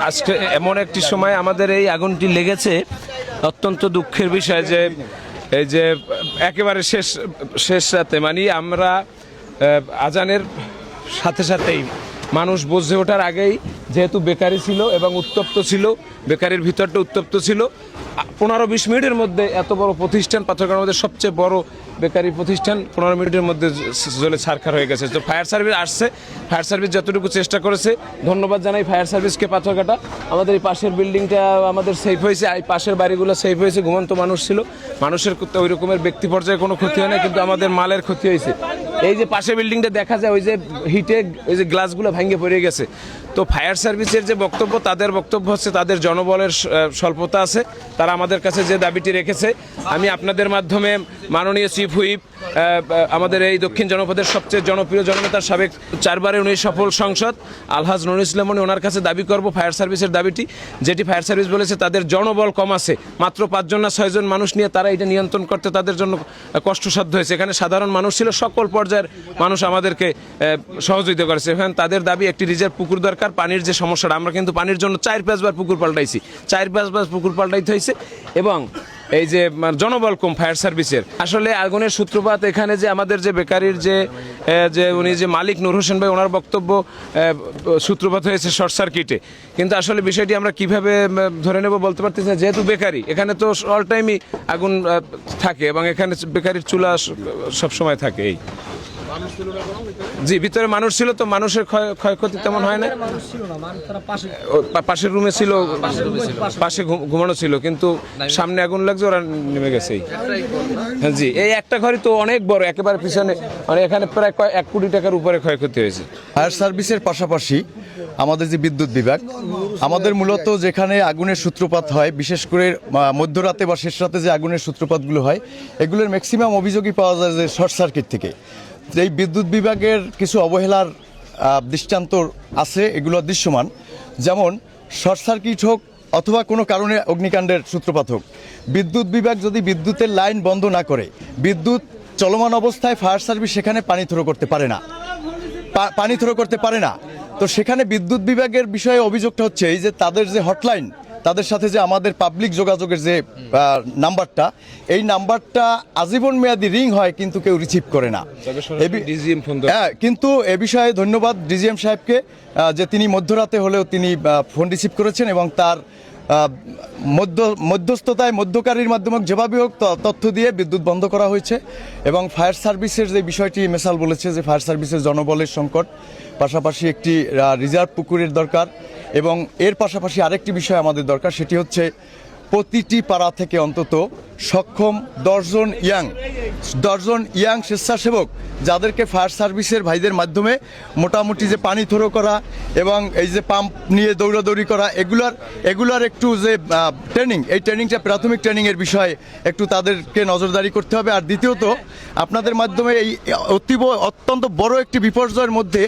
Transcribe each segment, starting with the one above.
আজকে এমন একটি সময় আমাদের এই আগুনটি লেগেছে, অত্যন্ত দুঃখের বিষয় যে এই যে একেবারে শেষ রাতে মানে আমরা আজানের সাথে সাথেই মানুষ বুঝে ওঠার আগেই যেহেতু বেকারি ছিল এবং উত্তপ্ত ছিল, বেকারির ভিতরটা উত্তপ্ত ছিল, 15-20 মিনিটের মধ্যে এত বড় প্রতিষ্ঠান, পাথরঘাটার মধ্যে সবচেয়ে বড় বেকারি প্রতিষ্ঠান 15 মিনিটের মধ্যে জ্বলে ছারখার হয়ে গেছে। তো ফায়ার সার্ভিস আসছে, ফায়ার সার্ভিস যতটুকু চেষ্টা করেছে, ধন্যবাদ জানাই ফায়ার সার্ভিসকে। পাথরঘাটা আমাদের এই পাশের বিল্ডিংটা আমাদের সেফ হয়েছে, এই পাশের বাড়িগুলো সেফ হয়েছে, ঘুমন্ত মানুষ ছিল, মানুষের ওই রকমের ব্যক্তি পর্যায়ে কোনো ক্ষতি হয় না, কিন্তু আমাদের মালের ক্ষতি হয়েছে। এই যে পাশের বিল্ডিংটা দেখা যায়, ওই যে হিটে ওই যে গ্লাসগুলো ভেঙে পড়ে গেছে। তো ফায়ার সার্ভিসের যে বক্তব্য, তাদের বক্তব্য হচ্ছে তাদের জনবলের স্বল্পতা আছে, তারা আমাদের কাছে যে দাবিটি রেখেছে, আমি আপনাদের মাধ্যমে মাননীয় চিফ হুইপ, আমাদের এই দক্ষিণ জনপদের সবচেয়ে জনপ্রিয় জননেতার সাবেক 4 বারের উনি সফল সংসদ আলহাজ নুরুল ইসলাম, ওনার কাছে দাবি করব ফায়ার সার্ভিসের দাবিটি, যেটি ফায়ার সার্ভিস বলেছে তাদের জনবল কম আছে, মাত্র 5 জন না 6 জন মানুষ নিয়ে তারা এটা নিয়ন্ত্রণ করতে তাদের জন্য কষ্টসাধ্য হয়েছে। এখানে সাধারণ মানুষ ছিল, সকল পর্যায়ের মানুষ আমাদেরকে সহযোগিতা করেছে। এখানে তাদের দাবি একটি রিজার্ভ পুকুর দরকার, পানির যে সমস্যাটা, আমরা কিন্তু পানির জন্য 4-5 বার পুকুর পাল্টাইছি, 4-5 বার পুকুর পাল্টাইতে হয়েছে। এবং এই যে জনবল কম ফায়ার সার্ভিসের, আসলে আগুনের সূত্রপাত এখানে যে আমাদের যে বেকারির যে উনি যে মালিক নূর হোসেন ভাই, ওনার বক্তব্য সূত্রপাত হয়েছে শর্ট সার্কিটে, কিন্তু আসলে বিষয়টি আমরা কিভাবে ধরে নেব বলতে পারতেছি না, যেহেতু বেকারি এখানে তো অল টাইমই আগুন থাকে এবং এখানে বেকারির চুলা সবসময় থাকে। এই জি, ভিতরে মানুষ ছিল, তো মানুষের ক্ষয়ক্ষতি তেমন হয় না, পাশের রুমে ছিল, পাশে ঘুমানো ছিল, কিন্তু সামনে আগুন লাগছে, ওরা নেমে গেছে। হ্যাঁ জি, এই একটা ঘরই তো অনেক বড়, একেবারে পিছনে, মানে এখানে প্রায় 1 কোটি টাকার উপরে ক্ষয়ক্ষতি হয়েছে। ফায়ার সার্ভিসের পাশাপাশি আমাদের যে বিদ্যুৎ বিভাগ, আমাদের মূলত যেখানে আগুনের সূত্রপাত হয়, বিশেষ করে মধ্যরাতে বা শেষ রাতে যে আগুনের সূত্রপাতগুলো হয়, এগুলোর ম্যাক্সিমাম অভিযোগই পাওয়া যায় যে শর্ট সার্কিট থেকে। এই বিদ্যুৎ বিভাগের কিছু অবহেলার দৃষ্টান্ত আছে, এগুলো দৃশ্যমান, যেমন শর্ট সার্কিট হোক অথবা কোনো কারণে অগ্নিকাণ্ডের সূত্রপাত হোক, বিদ্যুৎ বিভাগ যদি বিদ্যুতের লাইন বন্ধ না করে, বিদ্যুৎ চলমান অবস্থায় ফায়ার সার্ভিস সেখানে পানি থ্রো করতে পারে না। তো সেখানে বিদ্যুৎ বিভাগের বিষয়ে অভিযোগটা হচ্ছে এই যে তাদের যে হটলাইন, তাদের সাথে যে আমাদের পাবলিক যোগাযোগের যে নাম্বারটা, এই নাম্বারটা আজীবন মেয়াদী রিং হয়, কিন্তু কেউ রিসিভ করে না। হ্যাঁ, কিন্তু এ বিষয়ে ধন্যবাদ ডিজিএম সাহেবকে যে তিনি মধ্যরাতে হলেও তিনি ফোন রিসিভ করেছেন এবং তার মধ্যকারীর মাধ্যমে যেভাবে হোক তথ্য দিয়ে বিদ্যুৎ বন্ধ করা হয়েছে। এবং ফায়ার সার্ভিসের যে বিষয়টি মেসাল বলেছে যে ফায়ার সার্ভিসের জনবলের সংকট, পাশাপাশি একটি রিজার্ভ পুকুরের দরকার, এবং এর পাশাপাশি আরেকটি বিষয় আমাদের দরকার, সেটি হচ্ছে প্রতিটি পাড়া থেকে অন্তত সক্ষম 10 জন ইয়াং স্বেচ্ছাসেবক, যাদেরকে ফায়ার সার্ভিসের ভাইদের মাধ্যমে মোটামুটি যে পানি থ্রো করা এবং এই যে পাম্প নিয়ে দৌড়াদৌড়ি করা, এগুলার একটু যে ট্রেনিং, এই ট্রেনিংটা প্রাথমিক ট্রেনিংয়ের বিষয়ে একটু তাদেরকে নজরদারি করতে হবে। আর দ্বিতীয়ত, আপনাদের মাধ্যমে এই অত্যন্ত বড় একটি বিপর্যয়ের মধ্যে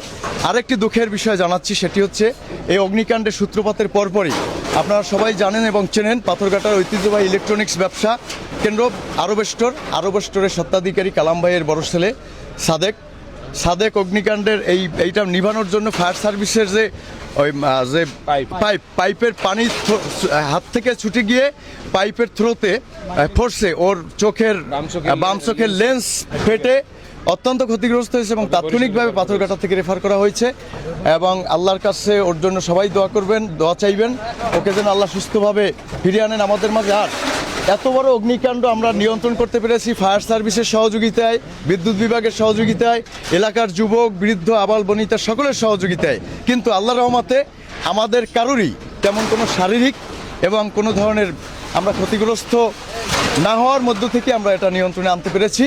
আরেকটি দুঃখের বিষয় জানাচ্ছি, সেটি হচ্ছে এই অগ্নিকাণ্ডের সূত্রপাতের পরপরই আপনারা সবাই জানেন এবং চেনেন, পাথরঘাটার ঐতিহ্যবাহী ইলেকট্রনিক্স ব্যবসা কেন্দ্র আরব স্টোরের স্বত্বাধিকারী কালাম ভাইয়ের বড় ছেলে সাদেক অগ্নিকাণ্ডের এইটা নিভানোর জন্য ফায়ার সার্ভিসের যে পাইপের পানি হাত থেকে ছুটে গিয়ে পাইপের থ্রোতে ফোর্সে ওর বাম চোখের লেন্স ফেটে অত্যন্ত ক্ষতিগ্রস্ত হয়েছে এবং তাৎক্ষণিকভাবে পাথরঘাটা থেকে রেফার করা হয়েছে। এবং আল্লাহর কাছে ওর জন্য সবাই দোয়া চাইবেন, ওকে যেন আল্লাহ সুস্থভাবে ফিরিয়ে আনেন আমাদের মাঝে। আর এত বড় অগ্নিকাণ্ড আমরা নিয়ন্ত্রণ করতে পেরেছি ফায়ার সার্ভিসের সহযোগিতায়, বিদ্যুৎ বিভাগের সহযোগিতায়, এলাকার যুবক বৃদ্ধ আবাল বনিতা সকলের সহযোগিতায়, কিন্তু আল্লাহর রহমতে আমাদের কারোরই তেমন কোনো শারীরিক এবং কোনো ধরনের আমরা ক্ষতিগ্রস্ত না হওয়ার মধ্য থেকে আমরা এটা নিয়ন্ত্রণে আনতে পেরেছি।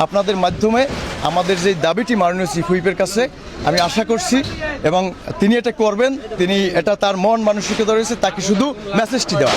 আপনাদের মাধ্যমে আমাদের যে দাবিটি মাননীয় চিফ হুইপের কাছে আমি আশা করছি, এবং তিনি এটা করবেন, তিনি এটা তার মন মানসিকতা রয়েছে, তাকে শুধু মেসেজটি দেওয়া।